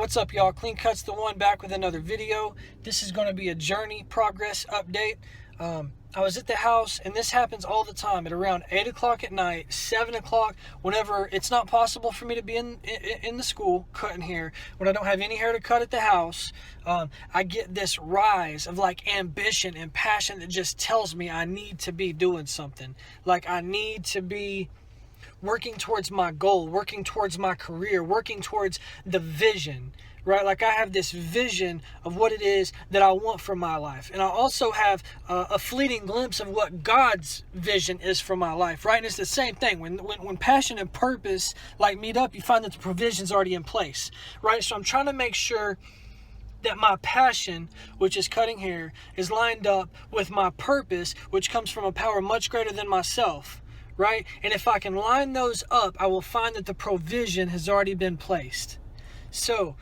What's up, y'all? Clean Cuts the One back with another video. This is going to be a journey progress update. I was at the house, and this happens all the time at around 8 o'clock at night, 7 o'clock, whenever it's not possible for me to be in the school cutting hair, when I don't have any hair to cut at the house. I get this rise of like ambition and passion that just tells me I need to be doing something. Like I need to be working towards my goal, working towards my career, working towards the vision, right? Like I have this vision of what it is that I want for my life. And I also have a fleeting glimpse of what God's vision is for my life, right? And it's the same thing. When passion and purpose like meet up, you find that the provision's already in place, right? So I'm trying to make sure that my passion, which is cutting hair, is lined up with my purpose, which comes from a power much greater than myself. Right? And if I can line those up, I will find that the provision has already been placed. So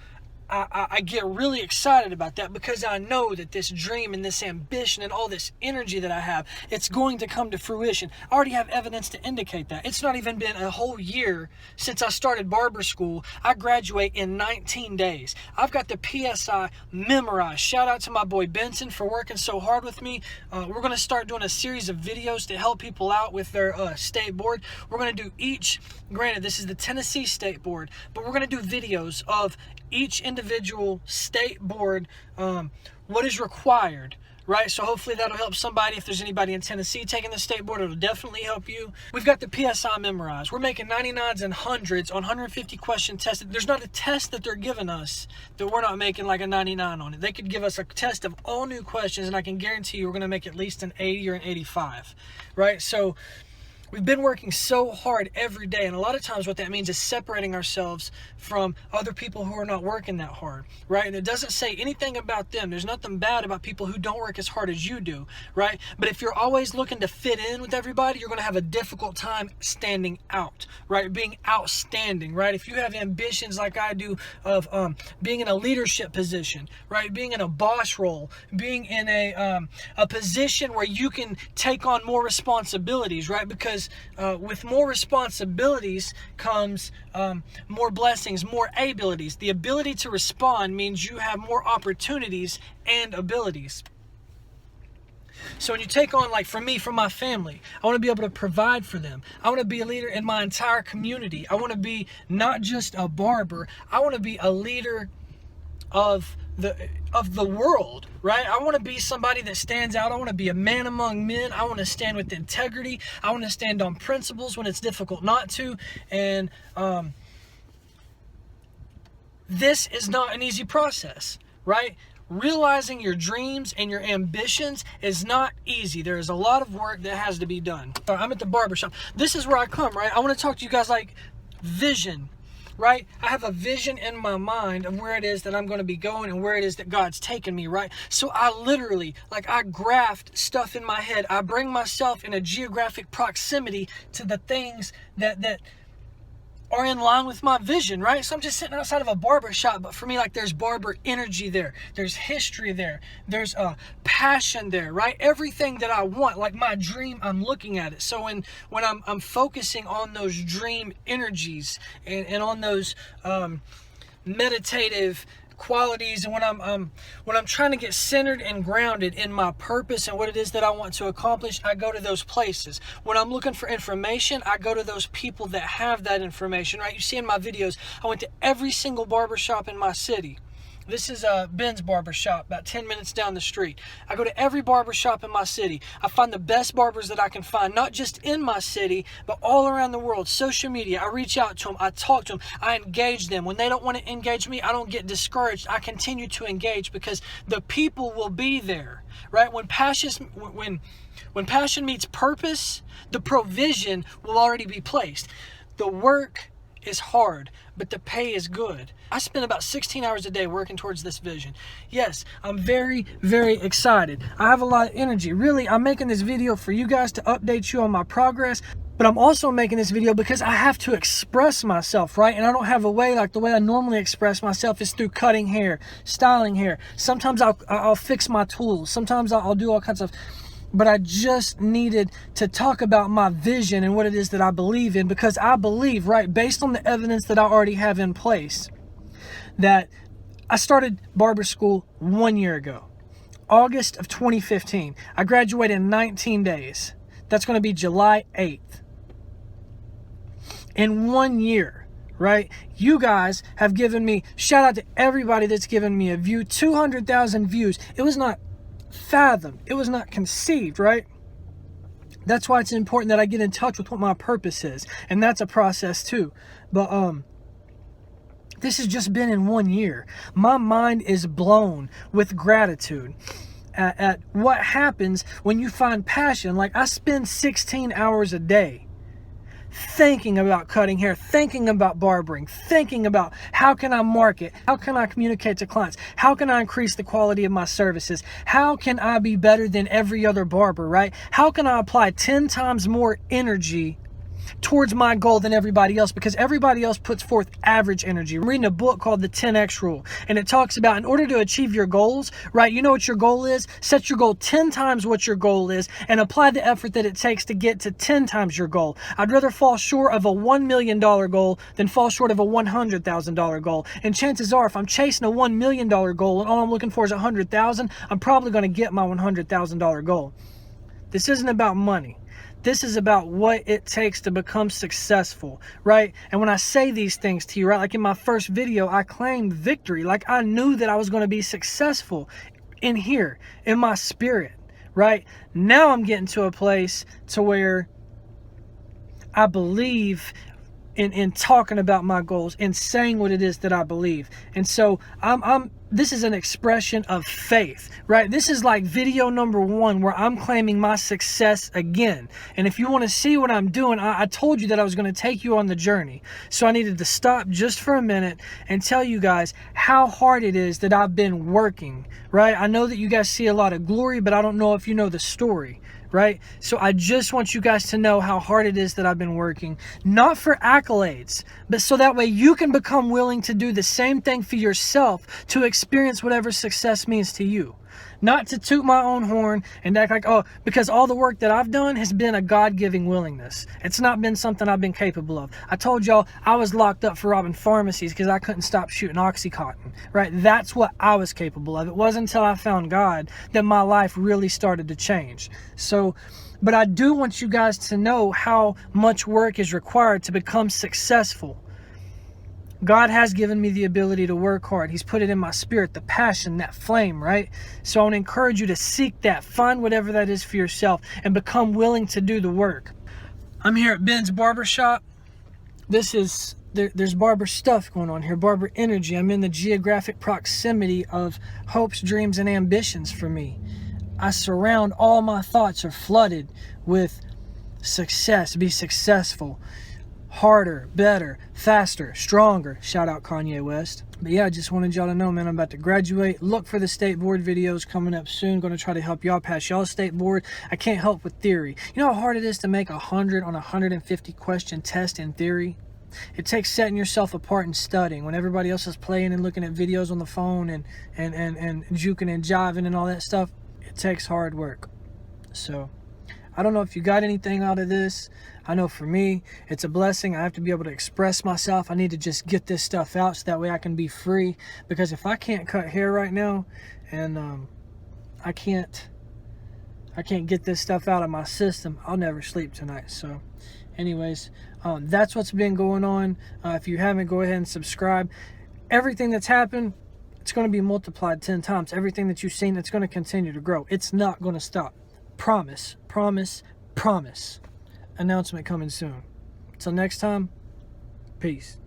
I get really excited about that because I know that this dream and this ambition and all this energy that I have, it's going to come to fruition. I already have evidence to indicate that. It's not even been a whole year since I started barber school. I graduate in 19 days. I've got the PSI memorized. Shout out to my boy Benson for working so hard with me. We're going to start doing a series of videos to help people out with their state board. We're going to do each, granted this is the Tennessee State Board, but we're going to do videos of each individual state board, what is required, right? So hopefully that'll help somebody. If there's anybody in Tennessee taking the state board, it'll definitely help you. We've got the PSI memorized. We're making 99s and 100s on 150 question tests. There's not a test that they're giving us that we're not making like a 99 on it. They could give us a test of all new questions, and I can guarantee you we're going to make at least an 80 or an 85, right? So we've been working so hard every day, and a lot of times what that means is separating ourselves from other people who are not working that hard, right? And it doesn't say anything about them. There's nothing bad about people who don't work as hard as you do, right? But if you're always looking to fit in with everybody, you're going to have a difficult time standing out, right? Being outstanding, right? If you have ambitions like I do of being in a leadership position, right? Being in a boss role, being in a position where you can take on more responsibilities, right? Because with more responsibilities comes more blessings, more abilities. The ability to respond means you have more opportunities and abilities. So when you take on, like for me, for my family, I want to be able to provide for them. I want to be a leader in my entire community. I want to be not just a barber. I want to be a leader of the world, right? I want to be somebody that stands out. I want to be a man among men. I want to stand with integrity. I want to stand on principles when it's difficult not to. And this is not an easy process, right? Realizing your dreams and your ambitions is not easy. There is a lot of work that has to be done. I'm at the barbershop. This is where I come, right? I want to talk to you guys like vision, right? I have a vision in my mind of where it is that I'm going to be going and where it is that God's taken me, right? So I literally, like I graft stuff in my head. I bring myself in a geographic proximity to the things that are in line with my vision, right? So I'm just sitting outside of a barber shop, but for me, like there's barber energy there. There's history there. There's passion there, right? Everything that I want, like my dream, I'm looking at it. So when I'm focusing on those dream energies and on those meditative qualities, and when I'm trying to get centered and grounded in my purpose and what it is that I want to accomplish, I go to those places. When I'm looking for information, I go to those people that have that information, right? You see in my videos, I went to every single barbershop in my city. This is Ben's barbershop, about 10 minutes down the street. I go to every barbershop in my city. I find the best barbers that I can find, not just in my city, but all around the world. Social media, I reach out to them, I talk to them, I engage them. When they don't want to engage me, I don't get discouraged. I continue to engage because the people will be there, right? When passion meets purpose, the provision will already be placed. The work is hard, but the pay is good. I spend about 16 hours a day working towards this vision. Yes, I'm very, very excited. I have a lot of energy. Really, I'm making this video for you guys to update you on my progress, but I'm also making this video because I have to express myself, right? And I don't have a way, like the way I normally express myself is through cutting hair, styling hair. Sometimes I'll fix my tools. Sometimes I'll do all kinds of but I just needed to talk about my vision and what it is that I believe in, because I believe, right, based on the evidence that I already have in place, that I started barber school 1 year ago, August of 2015. I graduated in 19 days. That's going to be July 8th. In 1 year, right? You guys have given me, shout out to everybody that's given me a view, 200,000 views. It was not fathomed. It was not conceived, right? That's why it's important that I get in touch with what my purpose is. And that's a process too. But, this has just been in 1 year. My mind is blown with gratitude at what happens when you find passion. Like, I spend 16 hours a day thinking about cutting hair, thinking about barbering, thinking about how can I market, how can I communicate to clients, how can I increase the quality of my services, how can I be better than every other barber, right? How can I apply 10 times more energy towards my goal than everybody else, because everybody else puts forth average energy. I'm reading a book called the 10X Rule, and it talks about in order to achieve your goals, right? You know what your goal is? Set your goal 10 times what your goal is and apply the effort that it takes to get to 10 times your goal. I'd rather fall short of a $1 million goal than fall short of a $100,000 goal. And chances are, if I'm chasing a $1 million goal and all I'm looking for is $100,000, I'm probably going to get my $100,000 goal. This isn't about money. This is about what it takes to become successful, right? And when I say these things to you, right, like in my first video, I claimed victory. Like, I knew that I was going to be successful in here, in my spirit, right? Now I'm getting to a place to where I believe in talking about my goals and saying what it is that I believe. And so this is an expression of faith, right? This is like video number 1 where I'm claiming my success again. And if you want to see what I'm doing, I told you that I was going to take you on the journey. So I needed to stop just for a minute and tell you guys how hard it is that I've been working, right? I know that you guys see a lot of glory, but I don't know if you know the story, right? So I just want you guys to know how hard it is that I've been working, not for accolades, but so that way you can become willing to do the same thing for yourself to experience whatever success means to you. Not to toot my own horn and act like, oh, because all the work that I've done has been a God-giving willingness. It's not been something I've been capable of. I told y'all I was locked up for robbing pharmacies because I couldn't stop shooting Oxycontin, right? That's what I was capable of. It wasn't until I found God that my life really started to change. So, but I do want you guys to know how much work is required to become successful. God has given me the ability to work hard. He's put it in my spirit, the passion, that flame, right? So I want to encourage you to seek that. Find whatever that is for yourself and become willing to do the work. I'm here at Ben's Barbershop. There's barber stuff going on here, barber energy. I'm in the geographic proximity of hopes, dreams, and ambitions for me. I surround, all my thoughts are flooded with success, be successful. Harder, better, faster, stronger. Shout out Kanye West. But yeah, I just wanted y'all to know, man, I'm about to graduate. Look for the state board videos coming up soon. Going to try to help y'all pass y'all's state board. I can't help with theory. You know how hard it is to make 100 on a 150 question test in theory? It takes setting yourself apart and studying when everybody else is playing and looking at videos on the phone and juking and jiving and all that stuff. It takes hard work. So I don't know if you got anything out of this. I know for me, it's a blessing. I have to be able to express myself. I need to just get this stuff out so that way I can be free. Because if I can't cut hair right now and I can't get this stuff out of my system, I'll never sleep tonight. So anyways, that's what's been going on. If you haven't, go ahead and subscribe. Everything that's happened, it's going to be multiplied 10 times. Everything that you've seen, it's going to continue to grow. It's not going to stop. Promise, promise, promise. Announcement coming soon. Till next time, peace.